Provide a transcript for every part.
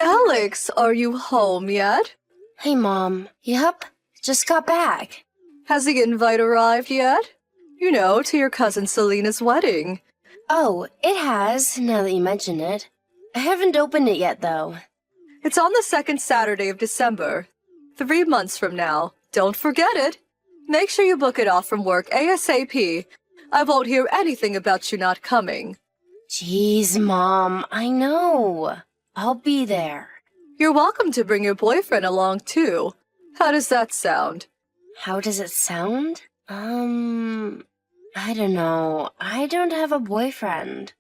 Alex, are you home yet? Hey, Mom. Yep, just got back. Has the invite arrived yet? You know, to your cousin Selena's wedding. Oh, it has, now that you mention it. I haven't opened it yet, though. It's on the second Saturday of December. 3 months from now. Don't forget it. Make sure you book it off from work ASAP. I won't hear anything about you not coming. Jeez, Mom, I know. I'll be there. You're welcome to bring your boyfriend along, too. How does that sound? How does it sound? I don't know. I don't have a boyfriend.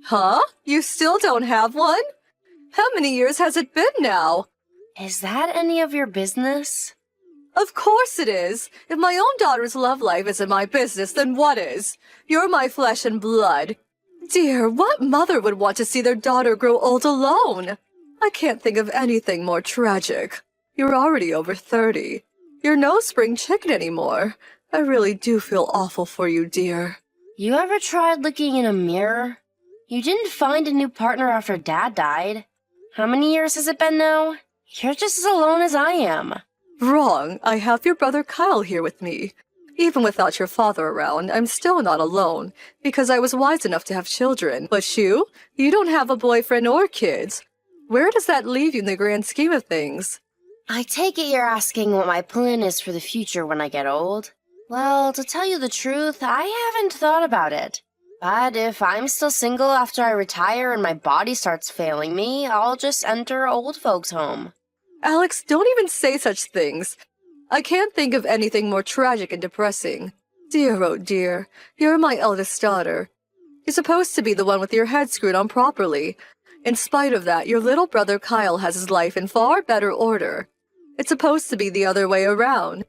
Huh? You still don't have one? How many years has it been now? Is that any of your business? Of course it is. If my own daughter's love life isn't my business, then what is? You're my flesh and blood. Dear, what mother would want to see their daughter grow old alone? I can't think of anything more tragic. You're already over 30. You're no spring chicken anymore. I really do feel awful for you, dear. You ever tried looking in a mirror? You didn't find a new partner after Dad died. How many years has it been now? You're just as alone as I am. Wrong. I have your brother Kyle here with me. Even without your father around, I'm still not alone, because I was wise enough to have children. But you don't have a boyfriend or kids. Where does that leave you in the grand scheme of things? I take it you're asking what my plan is for the future when I get old. Well, to tell you the truth, I haven't thought about it. But if I'm still single after I retire and my body starts failing me, I'll just enter old folks' home. Alex, don't even say such things. I can't think of anything more tragic and depressing. Dear, oh dear, you're my eldest daughter. You're supposed to be the one with your head screwed on properly. In spite of that, your little brother Kyle has his life in far better order. It's supposed to be the other way around.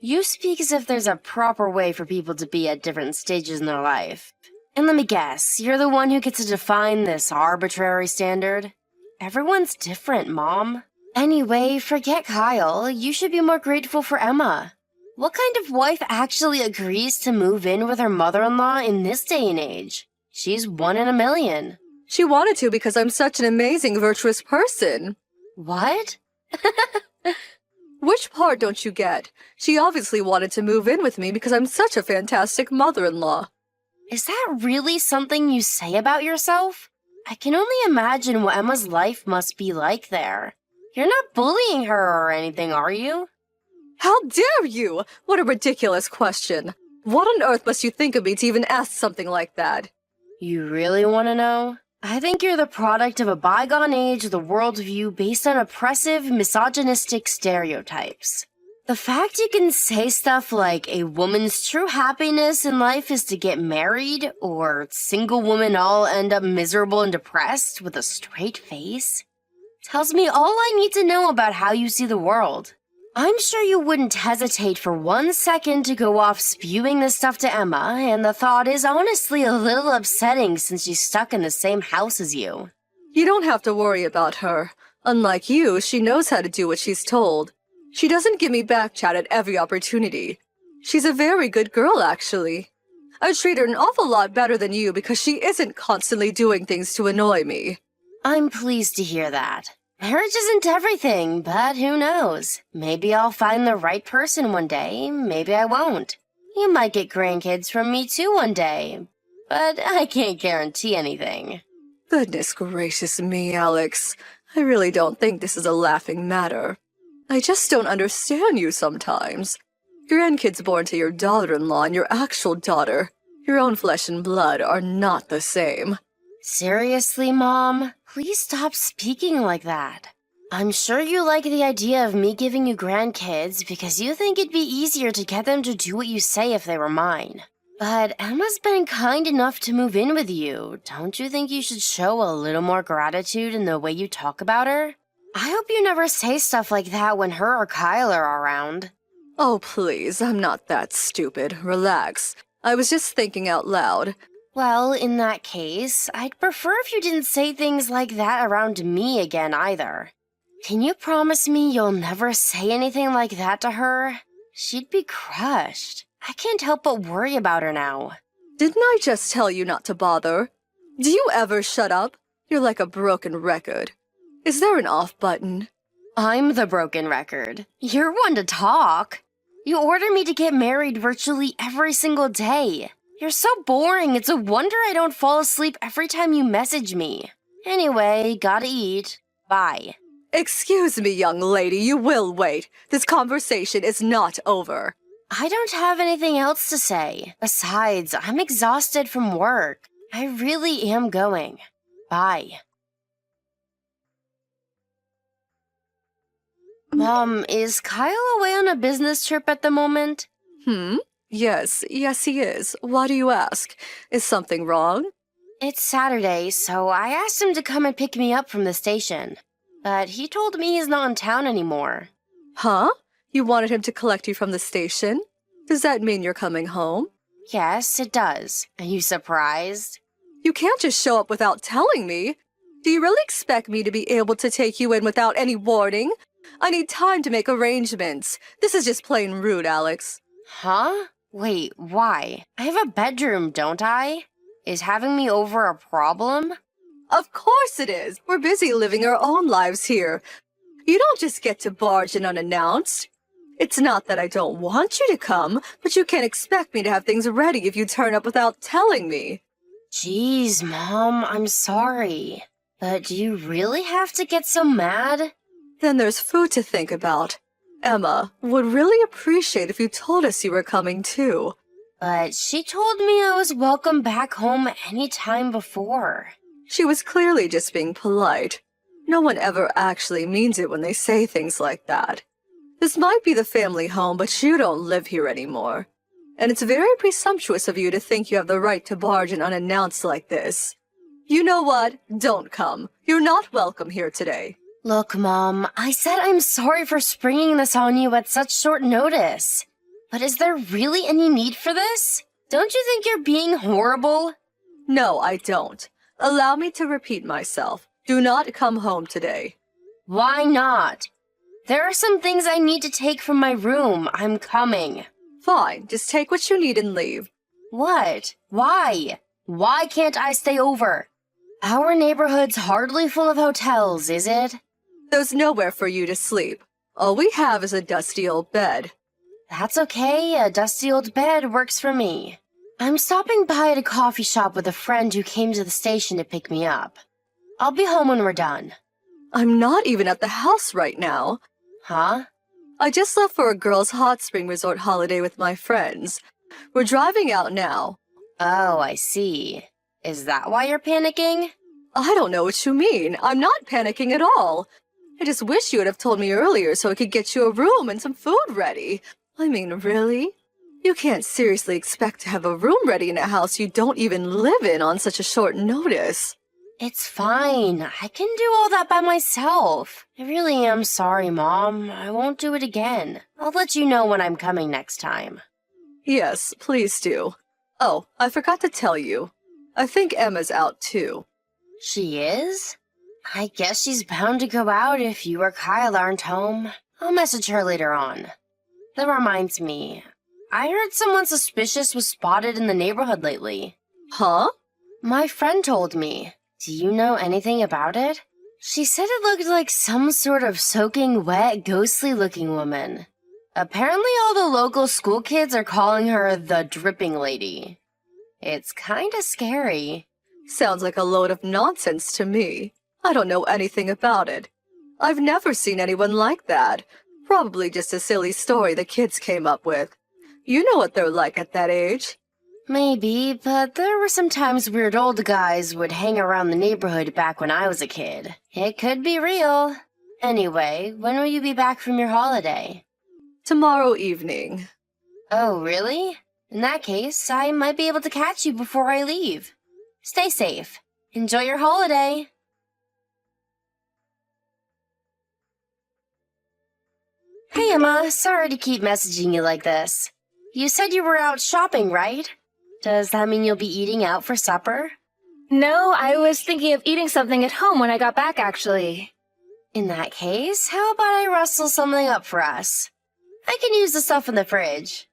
You speak as if there's a proper way for people to be at different stages in their life. And let me guess, you're the one who gets to define this arbitrary standard? Everyone's different, Mom. Anyway, forget Kyle. You should be more grateful for Emma. What kind of wife actually agrees to move in with her mother-in-law in this day and age? She's 1 in a million. She wanted to because I'm such an amazing, virtuous person. What? Which part don't you get? She obviously wanted to move in with me because I'm such a fantastic mother-in-law. Is that really something you say about yourself? I can only imagine what Emma's life must be like there. You're not bullying her or anything, are you? How dare you? What a ridiculous question. What on earth must you think of me to even ask something like that? You really want to know? I think you're the product of a bygone age with a worldview based on oppressive, misogynistic stereotypes. The fact you can say stuff like a woman's true happiness in life is to get married, or single women all end up miserable and depressed with a straight face, tells me all I need to know about how you see the world. I'm sure you wouldn't hesitate for 1 second to go off spewing this stuff to Emma, and the thought is honestly a little upsetting since she's stuck in the same house as you. You don't have to worry about her. Unlike you, she knows how to do what she's told. She doesn't give me back chat at every opportunity. She's a very good girl, actually. I treat her an awful lot better than you because she isn't constantly doing things to annoy me. I'm pleased to hear that. Marriage isn't everything, but who knows? Maybe I'll find the right person one day, maybe I won't. You might get grandkids from me too one day, but I can't guarantee anything. Goodness gracious me, Alex. I really don't think this is a laughing matter. I just don't understand you sometimes. Grandkids born to your daughter-in-law and your actual daughter, your own flesh and blood, are not the same. Seriously, Mom? Please stop speaking like that. I'm sure you like the idea of me giving you grandkids because you think it'd be easier to get them to do what you say if they were mine. But Emma's been kind enough to move in with you. Don't you think you should show a little more gratitude in the way you talk about her? I hope you never say stuff like that when her or Kyle are around. Oh, please, I'm not that stupid. Relax. I was just thinking out loud. Well, in that case, I'd prefer if you didn't say things like that around me again either. Can you promise me you'll never say anything like that to her? She'd be crushed. I can't help but worry about her now. Didn't I just tell you not to bother? Do you ever shut up? You're like a broken record. Is there an off button? I'm the broken record. You're one to talk. You order me to get married virtually every single day. You're so boring, it's a wonder I don't fall asleep every time you message me. Anyway, gotta eat. Bye. Excuse me, young lady, you will wait. This conversation is not over. I don't have anything else to say. Besides, I'm exhausted from work. I really am going. Bye. Mom, is Kyle away on a business trip at the moment? Yes, he is. Why do you ask? Is something wrong? It's Saturday, so I asked him to come and pick me up from the station. But he told me he's not in town anymore. Huh? You wanted him to collect you from the station? Does that mean you're coming home? Yes, it does. Are you surprised? You can't just show up without telling me. Do you really expect me to be able to take you in without any warning? I need time to make arrangements. This is just plain rude, Alex. Huh? Wait, why? I have a bedroom, don't I? Is having me over a problem? Of course it is. We're busy living our own lives here. You don't just get to barge in unannounced. It's not that I don't want you to come, but you can't expect me to have things ready if you turn up without telling me. Jeez, Mom, I'm sorry. But do you really have to get so mad? Then there's food to think about. Emma would really appreciate if you told us you were coming too. But she told me I was welcome back home any time before. She was clearly just being polite. No one ever actually means it when they say things like that. This might be the family home, but you don't live here anymore. And it's very presumptuous of you to think you have the right to barge in unannounced like this. You know what? Don't come. You're not welcome here today. Look, Mom, I said I'm sorry for springing this on you at such short notice. But is there really any need for this? Don't you think you're being horrible? No, I don't. Allow me to repeat myself. Do not come home today. Why not? There are some things I need to take from my room. I'm coming. Fine, just take what you need and leave. What? Why? Why can't I stay over? Our neighborhood's hardly full of hotels, is it? There's nowhere for you to sleep. All we have is a dusty old bed. That's okay. A dusty old bed works for me. I'm stopping by at a coffee shop with a friend who came to the station to pick me up. I'll be home when we're done. I'm not even at the house right now. Huh? I just left for a girls' hot spring resort holiday with my friends. We're driving out now. Oh, I see. Is that why you're panicking? I don't know what you mean. I'm not panicking at all. I just wish you would have told me earlier so I could get you a room and some food ready. I mean, really? You can't seriously expect to have a room ready in a house you don't even live in on such a short notice. It's fine. I can do all that by myself. I really am sorry, Mom. I won't do it again. I'll let you know when I'm coming next time. Yes, please do. Oh, I forgot to tell you. I think Emma's out too. She is? I guess she's bound to go out if you or Kyle aren't home. I'll message her later on. That reminds me. I heard someone suspicious was spotted in the neighborhood lately. Huh? My friend told me. Do you know anything about it? She said it looked like some sort of soaking wet, ghostly-looking woman. Apparently all the local school kids are calling her the Dripping Lady. It's kinda scary. Sounds like a load of nonsense to me. I don't know anything about it. I've never seen anyone like that. Probably just a silly story the kids came up with. You know what they're like at that age. Maybe, but there were some times weird old guys would hang around the neighborhood back when I was a kid. It could be real. Anyway, when will you be back from your holiday? Tomorrow evening. Oh, really? In that case, I might be able to catch you before I leave. Stay safe. Enjoy your holiday. Hey, Emma. Sorry to keep messaging you like this. You said you were out shopping, right? Does that mean you'll be eating out for supper? No, I was thinking of eating something at home when I got back, actually. In that case, how about I rustle something up for us? I can use the stuff in the fridge.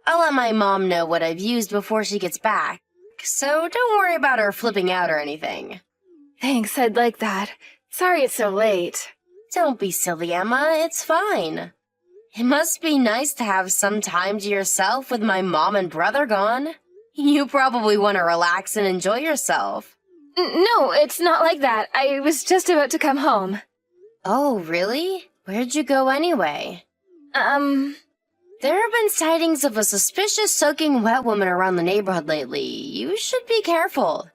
I'll let my mom know what I've used before she gets back, so don't worry about her flipping out or anything. Thanks, I'd like that. Sorry it's so late. Don't be silly, Emma. It's fine. It must be nice to have some time to yourself with my mom and brother gone. You probably want to relax and enjoy yourself. No, it's not like that. I was just about to come home. Oh, really? Where'd you go anyway? There have been sightings of a suspicious soaking wet woman around the neighborhood lately. You should be careful.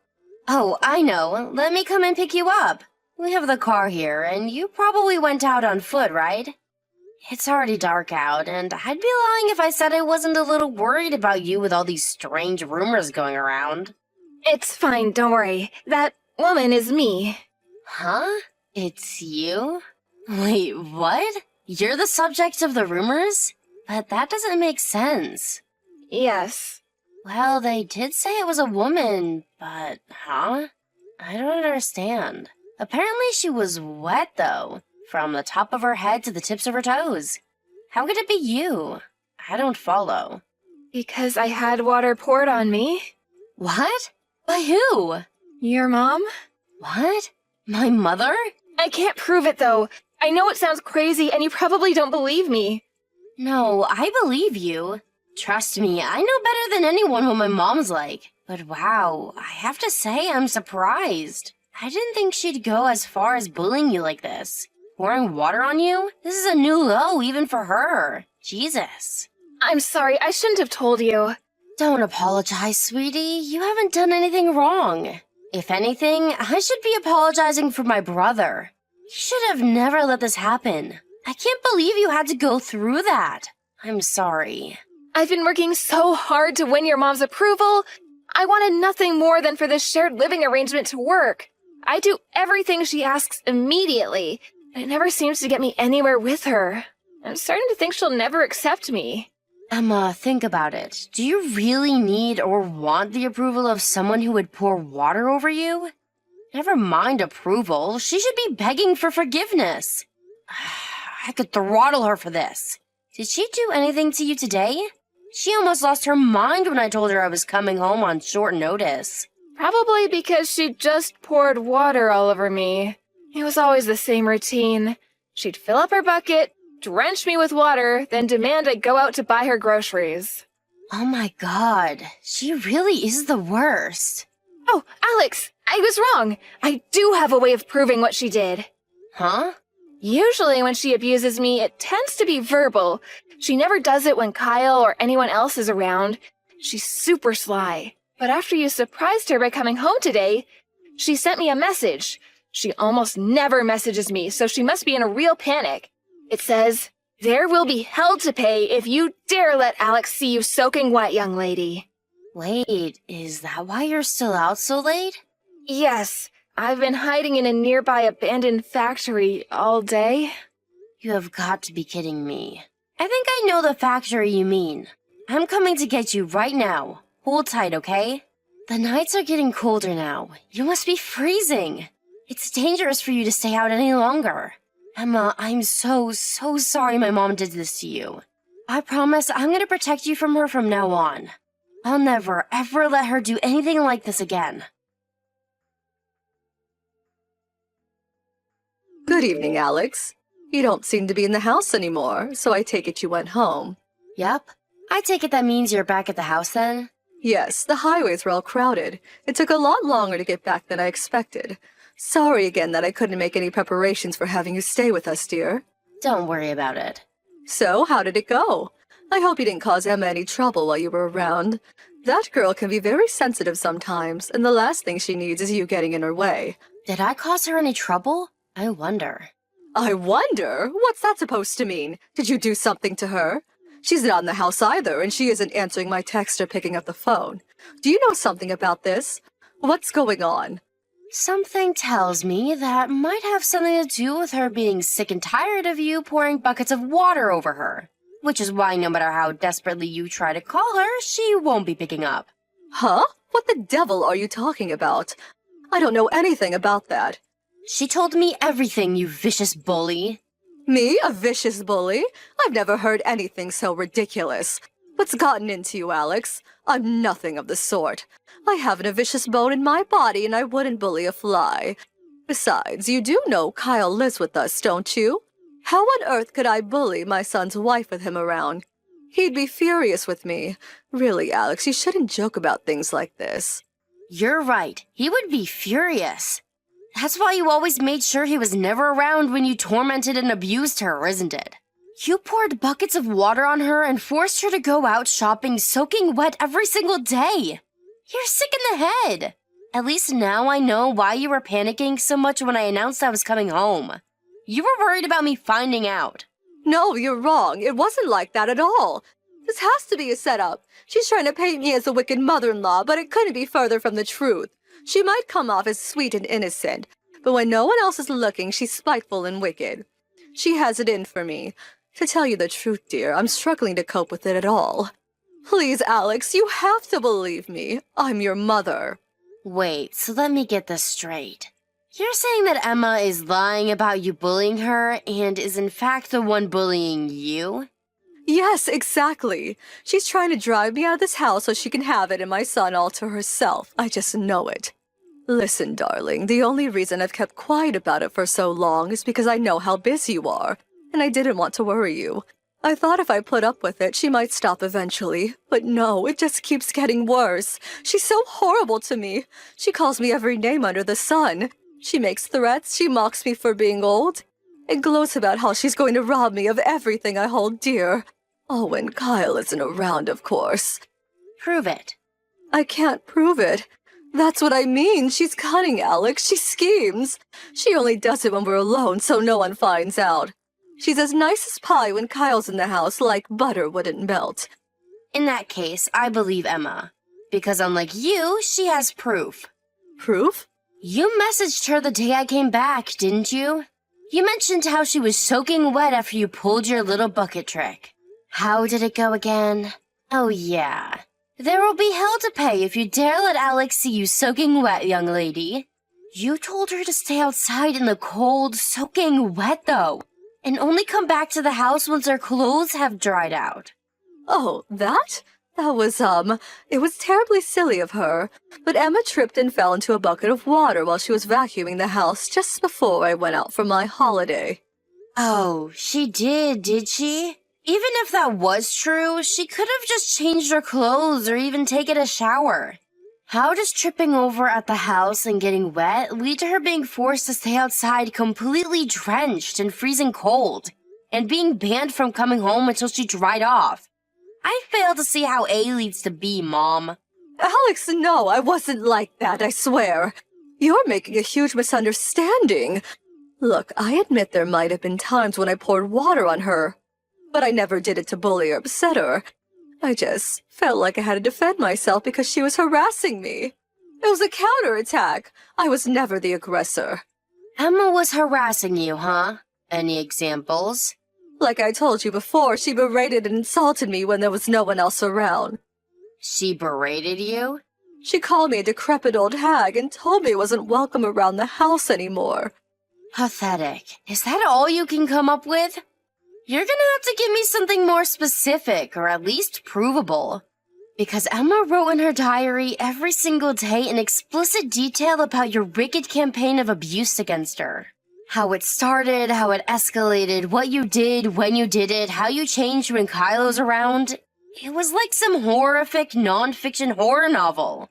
Oh, I know. Let me come and pick you up. We have the car here, and you probably went out on foot, right? It's already dark out, and I'd be lying if I said I wasn't a little worried about you with all these strange rumors going around. It's fine, don't worry. That woman is me. Huh? It's you? Wait, what? You're the subject of the rumors? But that doesn't make sense. Yes. Well, they did say it was a woman, but, huh? I don't understand. Apparently she was wet, though, from the top of her head to the tips of her toes. How could it be you? I don't follow. Because I had water poured on me. What? By who? Your mom? What? My mother? I can't prove it, though. I know it sounds crazy, and you probably don't believe me. No, I believe you. Trust me, I know better than anyone what my mom's like. But wow, I have to say I'm surprised. I didn't think she'd go as far as bullying you like this. Pouring water on you? This is a new low even for her. Jesus. I'm sorry, I shouldn't have told you. Don't apologize, sweetie. You haven't done anything wrong. If anything, I should be apologizing for my brother. He should have never let this happen. I can't believe you had to go through that. I'm sorry. I've been working so hard to win your mom's approval. I wanted nothing more than for this shared living arrangement to work. I do everything she asks immediately, but it never seems to get me anywhere with her. I'm starting to think she'll never accept me. Emma, think about it. Do you really need or want the approval of someone who would pour water over you? Never mind approval. She should be begging for forgiveness. I could throttle her for this. Did she do anything to you today? She almost lost her mind when I told her I was coming home on short notice. Probably because she just poured water all over me. It was always the same routine. She'd fill up her bucket, drench me with water, then demand I go out to buy her groceries. Oh my god, she really is the worst. Oh, Alex, I was wrong. I do have a way of proving what she did. Huh? Usually when she abuses me, it tends to be verbal. She never does it when Kyle or anyone else is around. She's super sly. But after you surprised her by coming home today, she sent me a message. She almost never messages me, so she must be in a real panic. It says, "There will be hell to pay if you dare let Alex see you soaking wet, young lady." Wait, is that why you're still out so late? Yes, I've been hiding in a nearby abandoned factory all day. You have got to be kidding me. I think I know the factory you mean. I'm coming to get you right now. Hold tight, okay? The nights are getting colder now. You must be freezing. It's dangerous for you to stay out any longer. Emma, I'm so sorry my mom did this to you. I promise I'm gonna protect you from her from now on. I'll never, ever let her do anything like this again. Good evening, Alex. You don't seem to be in the house anymore, so I take it you went home. Yep. I take it that means you're back at the house then? Yes, the highways were all crowded. It took a lot longer to get back than I expected. Sorry again that I couldn't make any preparations for having you stay with us, dear. Don't worry about it. So, how did it go? I hope you didn't cause Emma any trouble while you were around. That girl can be very sensitive sometimes, and the last thing she needs is you getting in her way. Did I cause her any trouble? I wonder. I wonder? What's that supposed to mean? Did you do something to her? She's not in the house either, and she isn't answering my text or picking up the phone. Do you know something about this? What's going on? Something tells me that might have something to do with her being sick and tired of you pouring buckets of water over her. Which is why no matter how desperately you try to call her, she won't be picking up. Huh? What the devil are you talking about? I don't know anything about that. She told me everything, you vicious bully. Me, a vicious bully? I've never heard anything so ridiculous. What's gotten into you, Alex? I'm nothing of the sort. I haven't a vicious bone in my body, and I wouldn't bully a fly. Besides, you do know Kyle lives with us, don't you? How on earth could I bully my son's wife with him around? He'd be furious with me. Really, Alex, you shouldn't joke about things like this. You're right. He would be furious. That's why you always made sure he was never around when you tormented and abused her, isn't it? You poured buckets of water on her and forced her to go out shopping soaking wet every single day. You're sick in the head. At least now I know why you were panicking so much when I announced I was coming home. You were worried about me finding out. No, you're wrong. It wasn't like that at all. This has to be a setup. She's trying to paint me as a wicked mother-in-law, but it couldn't be further from the truth. She might come off as sweet and innocent, but when no one else is looking, she's spiteful and wicked. She has it in for me. To tell you the truth, dear, I'm struggling to cope with it at all. Please, Alex, you have to believe me. I'm your mother. Wait, so let me get this straight. You're saying that Emma is lying about you bullying her and is in fact the one bullying you? Yes, exactly. She's trying to drive me out of this house so she can have it and my son all to herself. I just know it. Listen, darling, the only reason I've kept quiet about it for so long is because I know how busy you are, and I didn't want to worry you. I thought if I put up with it, she might stop eventually. But no, it just keeps getting worse. She's so horrible to me. She calls me every name under the sun. She makes threats, she mocks me for being old, and gloats about how she's going to rob me of everything I hold dear. Oh, when Kyle isn't around, of course. Prove it. I can't prove it. That's what I mean. She's cunning, Alex. She schemes. She only does it when we're alone so no one finds out. She's as nice as pie when Kyle's in the house, like butter wouldn't melt. In that case, I believe Emma. Because unlike you, she has proof. Proof? You messaged her the day I came back, didn't you? You mentioned how she was soaking wet after you pulled your little bucket trick. How did it go again? Oh yeah. There will be hell to pay if you dare let Alex see you soaking wet, young lady. You told her to stay outside in the cold, soaking wet though, and only come back to the house once her clothes have dried out. Oh, that? That was, it was terribly silly of her. But Emma tripped and fell into a bucket of water while she was vacuuming the house just before I went out for my holiday. Oh, she did she? Even if that was true, she could have just changed her clothes or even taken a shower. How does tripping over at the house and getting wet lead to her being forced to stay outside completely drenched and freezing cold, and being banned from coming home until she dried off? I fail to see how A leads to B, Mom. Alex, no, I wasn't like that, I swear. You're making a huge misunderstanding. Look, I admit there might have been times when I poured water on her, but I never did it to bully or upset her. I just felt like I had to defend myself because she was harassing me. It was a counterattack. I was never the aggressor. Emma was harassing you, huh? Any examples? Like I told you before, she berated and insulted me when there was no one else around. She berated you? She called me a decrepit old hag and told me I wasn't welcome around the house anymore. Pathetic. Is that all you can come up with? You're gonna have to give me something more specific, or at least provable. Because Emma wrote in her diary every single day in explicit detail about your wicked campaign of abuse against her. How it started, how it escalated, what you did, when you did it, how you changed when Kylo's around. It was like some horrific, non-fiction horror novel.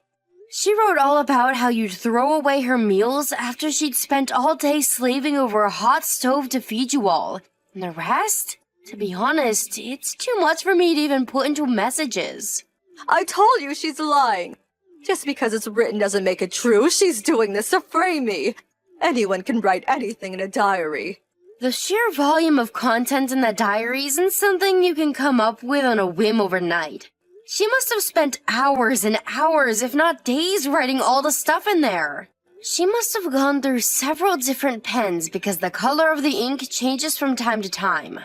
She wrote all about how you'd throw away her meals after she'd spent all day slaving over a hot stove to feed you all. And the rest? To be honest, it's too much for me to even put into messages. I told you she's lying. Just because it's written doesn't make it true. She's doing this to frame me. Anyone can write anything in a diary. The sheer volume of content in that diary isn't something you can come up with on a whim overnight. She must have spent hours and hours, if not days, writing all the stuff in there. She must have gone through several different pens because the color of the ink changes from time to time.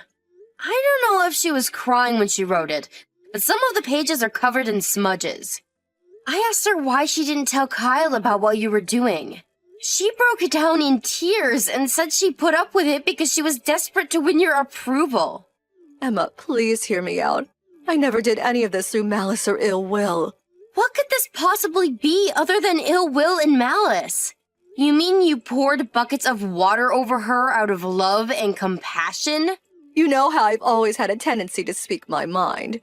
I don't know if she was crying when she wrote it, but some of the pages are covered in smudges. I asked her why she didn't tell Kyle about what you were doing. She broke down in tears and said she put up with it because she was desperate to win your approval. Emma, please hear me out. I never did any of this through malice or ill will. What could this possibly be other than ill will and malice? You mean you poured buckets of water over her out of love and compassion? You know how I've always had a tendency to speak my mind.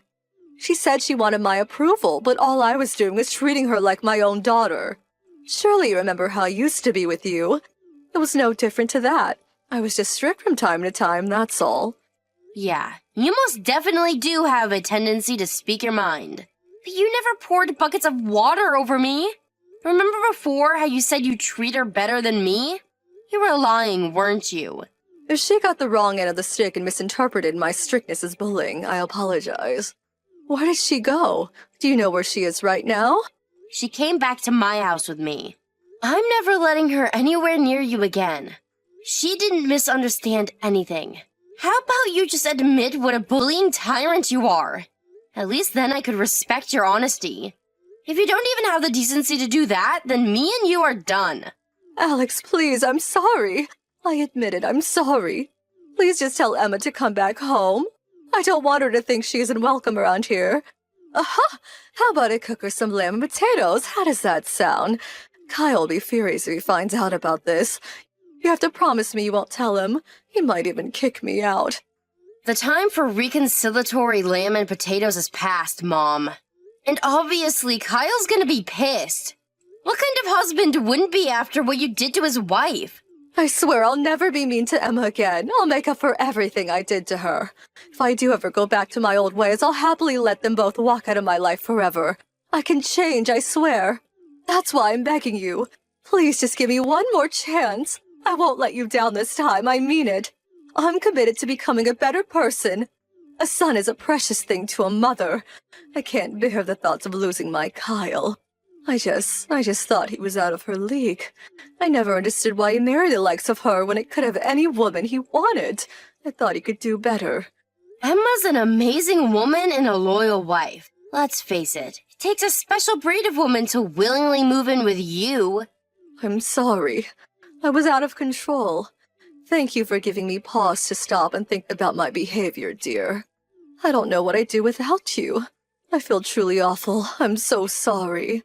She said she wanted my approval, but all I was doing was treating her like my own daughter. Surely you remember how I used to be with you. It was no different to that. I was just strict from time to time, that's all. Yeah, you most definitely do have a tendency to speak your mind. But you never poured buckets of water over me. Remember before how you said you treat her better than me? You were lying, weren't you? If she got the wrong end of the stick and misinterpreted my strictness as bullying, I apologize. Where did she go? Do you know where she is right now? She came back to my house with me. I'm never letting her anywhere near you again. She didn't misunderstand anything. How about you just admit what a bullying tyrant you are? At least then I could respect your honesty. If you don't even have the decency to do that, then me and you are done. Alex, please, I'm sorry. I admit it, I'm sorry. Please just tell Emma to come back home. I don't want her to think she isn't welcome around here. Aha! How about I cook her some lamb and potatoes? How does that sound? Kyle will be furious if he finds out about this. You have to promise me you won't tell him. He might even kick me out. The time for reconciliatory lamb and potatoes has passed, Mom. And obviously, Kyle's gonna be pissed. What kind of husband wouldn't be after what you did to his wife? I swear I'll never be mean to Emma again. I'll make up for everything I did to her. If I do ever go back to my old ways, I'll happily let them both walk out of my life forever. I can change, I swear. That's why I'm begging you. Please just give me one more chance. I won't let you down this time, I mean it. I'm committed to becoming a better person. A son is a precious thing to a mother. I can't bear the thoughts of losing my Kyle. I just thought he was out of her league. I never understood why he married the likes of her when it could have any woman he wanted. I thought he could do better. Emma's an amazing woman and a loyal wife. Let's face it, it takes a special breed of woman to willingly move in with you. I'm sorry. I was out of control. Thank you for giving me pause to stop and think about my behavior, dear. I don't know what I'd do without you. I feel truly awful. I'm so sorry.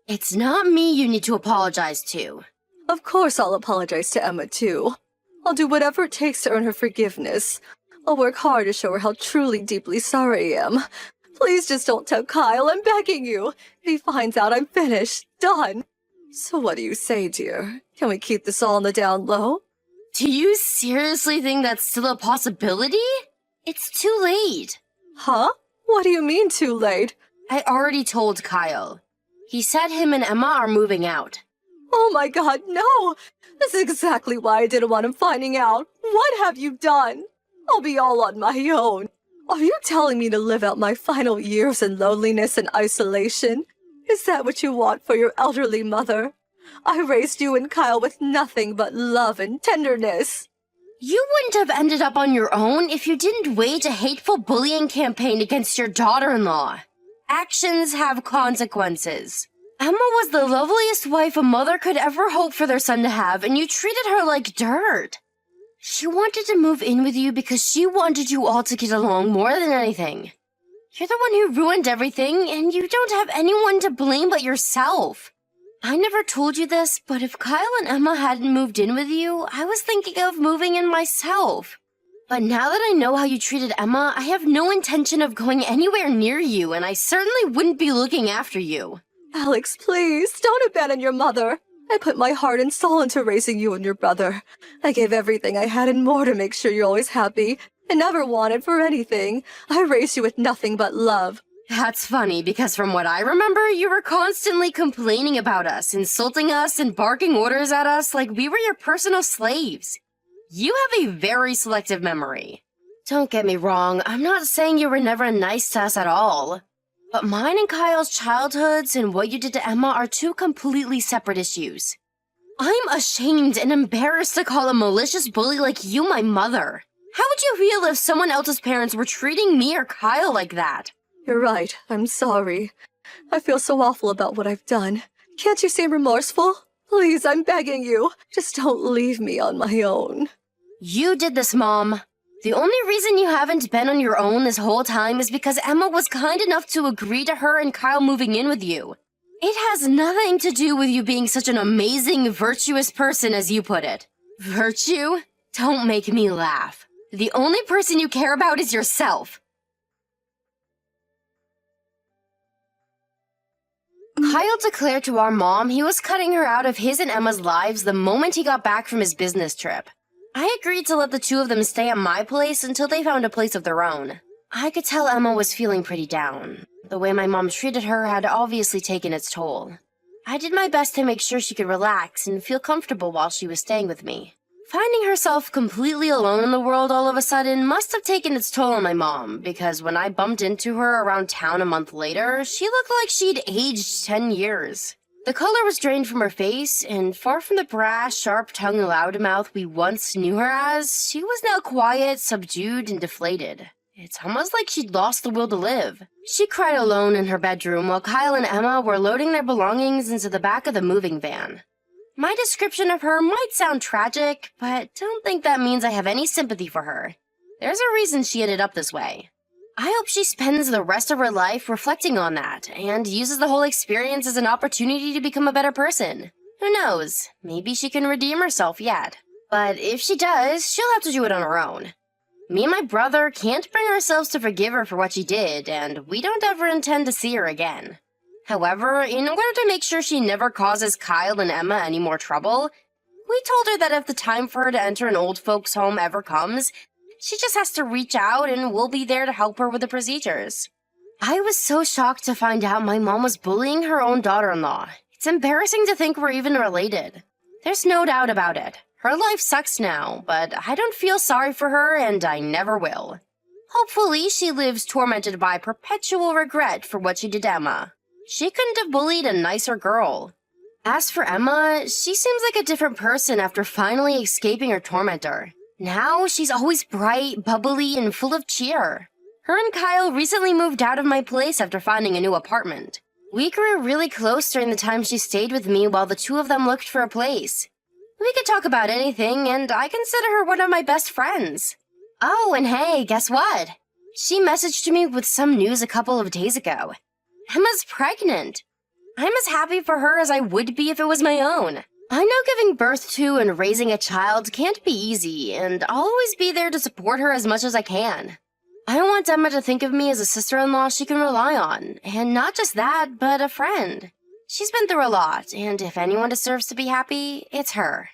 It's not me you need to apologize to. Of course I'll apologize to Emma, too. I'll do whatever it takes to earn her forgiveness. I'll work hard to show her how truly, deeply sorry I am. Please just don't tell Kyle, I'm begging you. If he finds out, I'm finished. Done. So what do you say, dear? Can we keep this all on the down low? Do you seriously think that's still a possibility? It's too late. Huh? What do you mean too late? I already told Kyle. He said him and Emma are moving out. Oh my god, no! This is exactly why I didn't want him finding out. What have you done? I'll be all on my own. Are you telling me to live out my final years in loneliness and isolation? Is that what you want for your elderly mother? I raised you and Kyle with nothing but love and tenderness. You wouldn't have ended up on your own if you didn't wage a hateful bullying campaign against your daughter-in-law. Actions have consequences. Emma was the loveliest wife a mother could ever hope for their son to have, and you treated her like dirt. She wanted to move in with you because she wanted you all to get along more than anything. You're the one who ruined everything, and you don't have anyone to blame but yourself. I never told you this, but if Kyle and Emma hadn't moved in with you, I was thinking of moving in myself. But now that I know how you treated Emma, I have no intention of going anywhere near you, and I certainly wouldn't be looking after you. Alex, please, don't abandon your mother. I put my heart and soul into raising you and your brother. I gave everything I had and more to make sure you're always happy. I never wanted for anything. I raised you with nothing but love. That's funny, because from what I remember, you were constantly complaining about us, insulting us, and barking orders at us like we were your personal slaves. You have a very selective memory. Don't get me wrong, I'm not saying you were never nice to us at all. But mine and Kyle's childhoods and what you did to Emma are two completely separate issues. I'm ashamed and embarrassed to call a malicious bully like you my mother. How would you feel if someone else's parents were treating me or Kyle like that? You're right. I'm sorry. I feel so awful about what I've done. Can't you seem remorseful? Please, I'm begging you. Just don't leave me on my own. You did this, Mom. The only reason you haven't been on your own this whole time is because Emma was kind enough to agree to her and Kyle moving in with you. It has nothing to do with you being such an amazing, virtuous person as you put it. Virtue? Don't make me laugh. The only person you care about is yourself. Kyle declared to our mom he was cutting her out of his and Emma's lives the moment he got back from his business trip. I agreed to let the two of them stay at my place until they found a place of their own. I could tell Emma was feeling pretty down. The way my mom treated her had obviously taken its toll. I did my best to make sure she could relax and feel comfortable while she was staying with me. Finding herself completely alone in the world all of a sudden must have taken its toll on my mom, because when I bumped into her around town a month later, she looked like she'd aged 10 years. The color was drained from her face, and far from the brash, sharp-tongued loudmouth we once knew her as, she was now quiet, subdued, and deflated. It's almost like she'd lost the will to live. She cried alone in her bedroom while Kyle and Emma were loading their belongings into the back of the moving van. My description of her might sound tragic, but don't think that means I have any sympathy for her. There's a reason she ended up this way. I hope she spends the rest of her life reflecting on that, and uses the whole experience as an opportunity to become a better person. Who knows, maybe she can redeem herself yet. But if she does, she'll have to do it on her own. Me and my brother can't bring ourselves to forgive her for what she did, and we don't ever intend to see her again. However, in order to make sure she never causes Kyle and Emma any more trouble, we told her that if the time for her to enter an old folks' home ever comes, she just has to reach out and we'll be there to help her with the procedures. I was so shocked to find out my mom was bullying her own daughter-in-law. It's embarrassing to think we're even related. There's no doubt about it. Her life sucks now, but I don't feel sorry for her and I never will. Hopefully, she lives tormented by perpetual regret for what she did to Emma. She couldn't have bullied a nicer girl. As for Emma, she seems like a different person after finally escaping her tormentor. Now, she's always bright, bubbly, and full of cheer. Her and Kyle recently moved out of my place after finding a new apartment. We grew really close during the time she stayed with me while the two of them looked for a place. We could talk about anything, and I consider her one of my best friends. Oh, and hey, guess what? She messaged me with some news a couple of days ago. Emma's pregnant. I'm as happy for her as I would be if it was my own. I know giving birth to and raising a child can't be easy, and I'll always be there to support her as much as I can. I want Emma to think of me as a sister-in-law she can rely on, and not just that, but a friend. She's been through a lot, and if anyone deserves to be happy, it's her.